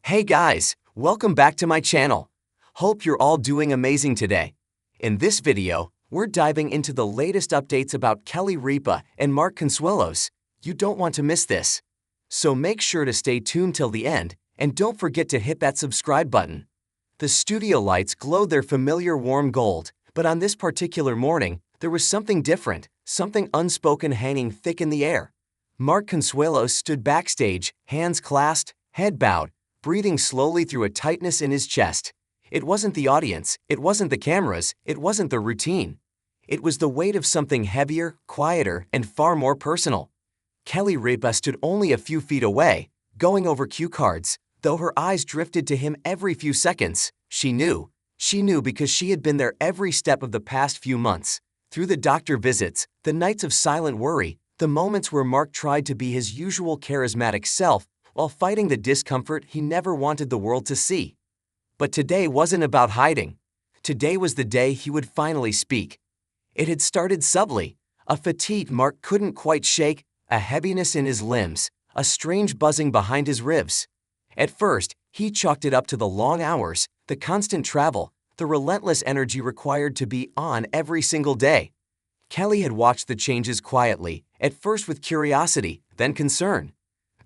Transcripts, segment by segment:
Hey guys, welcome back to my channel. Hope you're all doing amazing today. In this video, we're diving into the latest updates about Kelly Ripa and Mark Consuelos. You don't want to miss this. So make sure to stay tuned till the end, and don't forget to hit that subscribe button. The studio lights glowed their familiar warm gold, but on this particular morning, there was something different, something unspoken hanging thick in the air. Mark Consuelos stood backstage, hands clasped, head bowed, breathing slowly through a tightness in his chest. It wasn't the audience, it wasn't the cameras, it wasn't the routine. It was the weight of something heavier, quieter, and far more personal. Kelly Ripa stood only a few feet away, going over cue cards, though her eyes drifted to him every few seconds. She knew because she had been there every step of the past few months. Through the doctor visits, the nights of silent worry, the moments where Mark tried to be his usual charismatic self, while fighting the discomfort he never wanted the world to see. But today wasn't about hiding. Today was the day he would finally speak. It had started subtly, a fatigue Mark couldn't quite shake, a heaviness in his limbs, a strange buzzing behind his ribs. At first, he chalked it up to the long hours, the constant travel, the relentless energy required to be on every single day. Kelly had watched the changes quietly, at first with curiosity, then concern.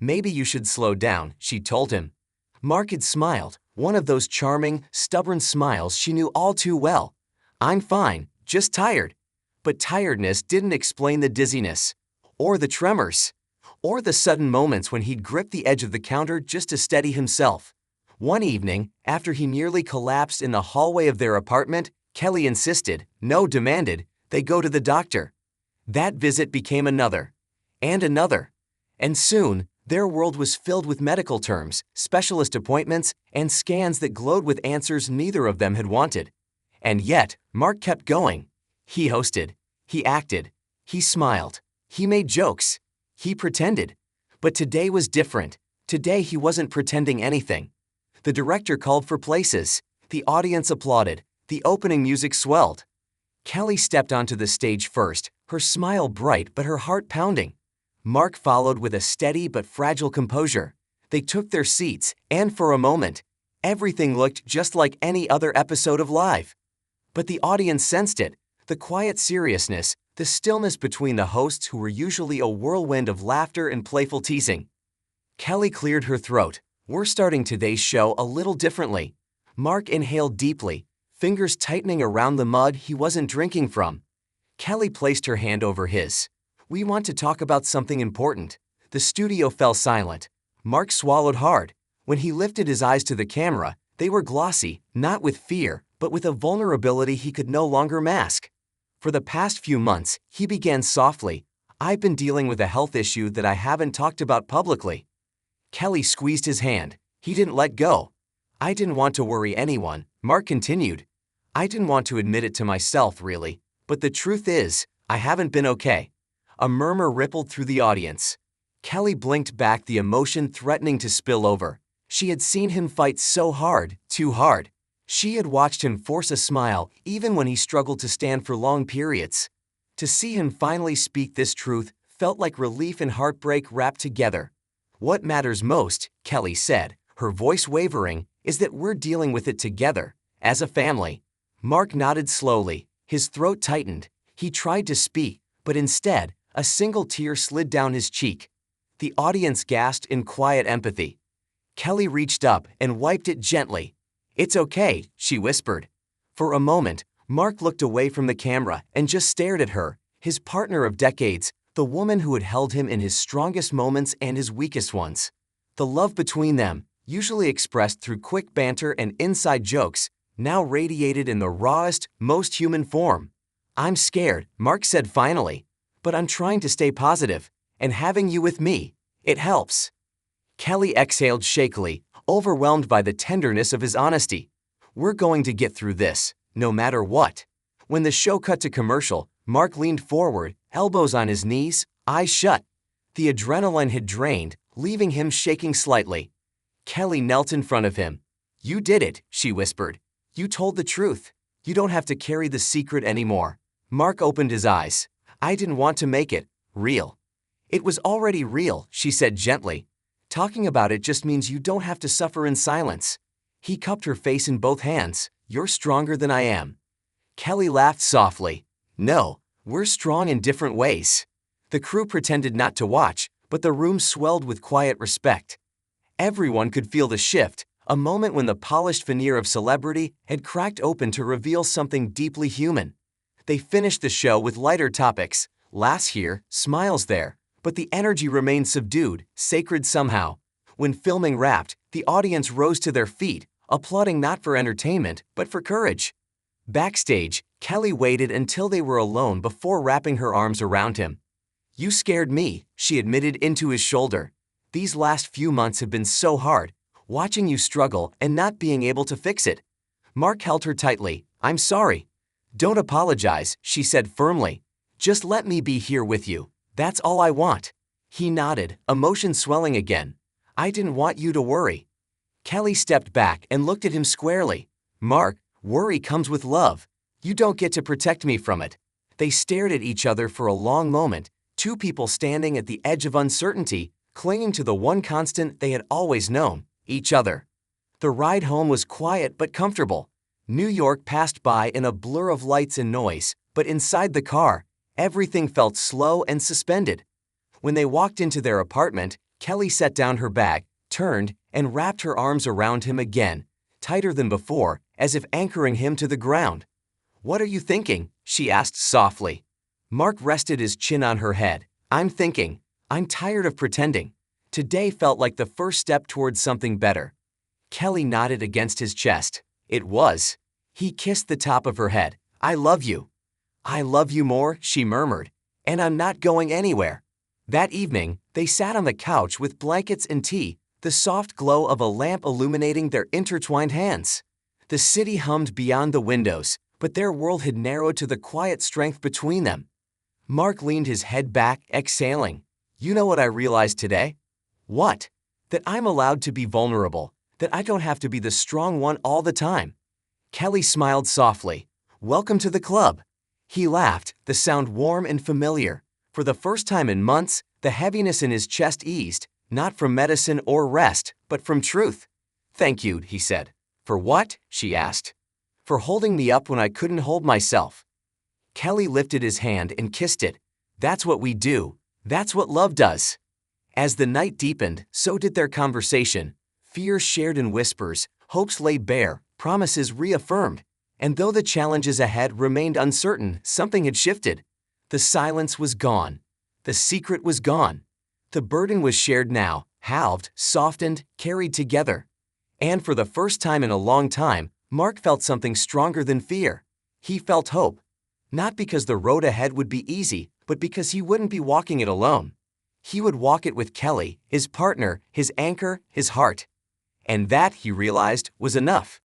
"Maybe you should slow down," she told him. Mark had smiled, one of those charming, stubborn smiles she knew all too well. "I'm fine, just tired." But tiredness didn't explain the dizziness, or the tremors, or the sudden moments when he'd grip the edge of the counter just to steady himself. One evening, after he nearly collapsed in the hallway of their apartment, Kelly insisted, no, demanded, they go to the doctor. That visit became another, and another, and soon, their world was filled with medical terms, specialist appointments, and scans that glowed with answers neither of them had wanted. And yet, Mark kept going. He hosted. He acted. He smiled. He made jokes. He pretended. But today was different. Today he wasn't pretending anything. The director called for places. The audience applauded. The opening music swelled. Kelly stepped onto the stage first, her smile bright but her heart pounding. Mark followed with a steady but fragile composure. They took their seats, and for a moment, everything looked just like any other episode of Live. But the audience sensed it, the quiet seriousness, the stillness between the hosts who were usually a whirlwind of laughter and playful teasing. Kelly cleared her throat. "We're starting today's show a little differently." Mark inhaled deeply, fingers tightening around the mud he wasn't drinking from. Kelly placed her hand over his. "We want to talk about something important." The studio fell silent. Mark swallowed hard. When he lifted his eyes to the camera, they were glossy, not with fear, but with a vulnerability he could no longer mask. For the past few months, he began softly, "I've been dealing with a health issue that I haven't talked about publicly." Kelly squeezed his hand. He didn't let go. "I didn't want to worry anyone," Mark continued. "I didn't want to admit it to myself, really. But the truth is, I haven't been okay." A murmur rippled through the audience. Kelly blinked back, the emotion threatening to spill over. She had seen him fight so hard, too hard. She had watched him force a smile even when he struggled to stand for long periods. To see him finally speak this truth felt like relief and heartbreak wrapped together. "What matters most," Kelly said, her voice wavering, "is that we're dealing with it together, as a family." Mark nodded slowly, his throat tightened. He tried to speak, but instead, a single tear slid down his cheek. The audience gasped in quiet empathy. Kelly reached up and wiped it gently. "It's okay," she whispered. For a moment, Mark looked away from the camera and just stared at her, his partner of decades, the woman who had held him in his strongest moments and his weakest ones. The love between them, usually expressed through quick banter and inside jokes, now radiated in the rawest, most human form. "I'm scared," Mark said finally. "But I'm trying to stay positive, and having you with me, it helps." Kelly exhaled shakily, overwhelmed by the tenderness of his honesty. "We're going to get through this, no matter what." When the show cut to commercial, Mark leaned forward, elbows on his knees, eyes shut. The adrenaline had drained, leaving him shaking slightly. Kelly knelt in front of him. "You did it," she whispered. "You told the truth. You don't have to carry the secret anymore." Mark opened his eyes. "I didn't want to make it real." "It was already real," she said gently. Talking about it just means you don't have to suffer in silence. He cupped her face in both hands. You're stronger than I am. Kelly laughed softly. No, we're strong in different ways. The crew pretended not to watch, but the room swelled with quiet respect. Everyone could feel the shift, a moment when the polished veneer of celebrity had cracked open to reveal something deeply human. They finished the show with lighter topics, laughs here, smiles there, but the energy remained subdued, sacred somehow. When filming wrapped, the audience rose to their feet, applauding not for entertainment, but for courage. Backstage, Kelly waited until they were alone before wrapping her arms around him. You scared me, she admitted into his shoulder. These last few months have been so hard, watching you struggle and not being able to fix it. Mark held her tightly. I'm sorry. Don't apologize, she said firmly. Just let me be here with you. That's all I want. He nodded, emotion swelling again. I didn't want you to worry. Kelly stepped back and looked at him squarely. Mark, worry comes with love. You don't get to protect me from it. They stared at each other for a long moment, two people standing at the edge of uncertainty, clinging to the one constant they had always known, each other. The ride home was quiet but comfortable. New York passed by in a blur of lights and noise, but inside the car, everything felt slow and suspended. When they walked into their apartment, Kelly set down her bag, turned, and wrapped her arms around him again, tighter than before, as if anchoring him to the ground. What are you thinking? She asked softly. Mark rested his chin on her head. I'm thinking. I'm tired of pretending. Today felt like the first step towards something better. Kelly nodded against his chest. It was. He kissed the top of her head. I love you. I love you more, she murmured. And I'm not going anywhere. That evening, they sat on the couch with blankets and tea, the soft glow of a lamp illuminating their intertwined hands. The city hummed beyond the windows, but their world had narrowed to the quiet strength between them. Mark leaned his head back, exhaling. You know what I realized today? What? That I'm allowed to be vulnerable, that I don't have to be the strong one all the time. Kelly smiled softly. Welcome to the club. He laughed, the sound warm and familiar. For the first time in months, the heaviness in his chest eased, not from medicine or rest, but from truth. Thank you, he said. For what? She asked. For holding me up when I couldn't hold myself. Kelly lifted his hand and kissed it. That's what we do. That's what love does. As the night deepened, so did their conversation. Fears shared in whispers, hopes laid bare, promises reaffirmed. And though the challenges ahead remained uncertain, something had shifted. The silence was gone. The secret was gone. The burden was shared now, halved, softened, carried together. And for the first time in a long time, Mark felt something stronger than fear. He felt hope. Not because the road ahead would be easy, but because he wouldn't be walking it alone. He would walk it with Kelly, his partner, his anchor, his heart. And that, he realized, was enough.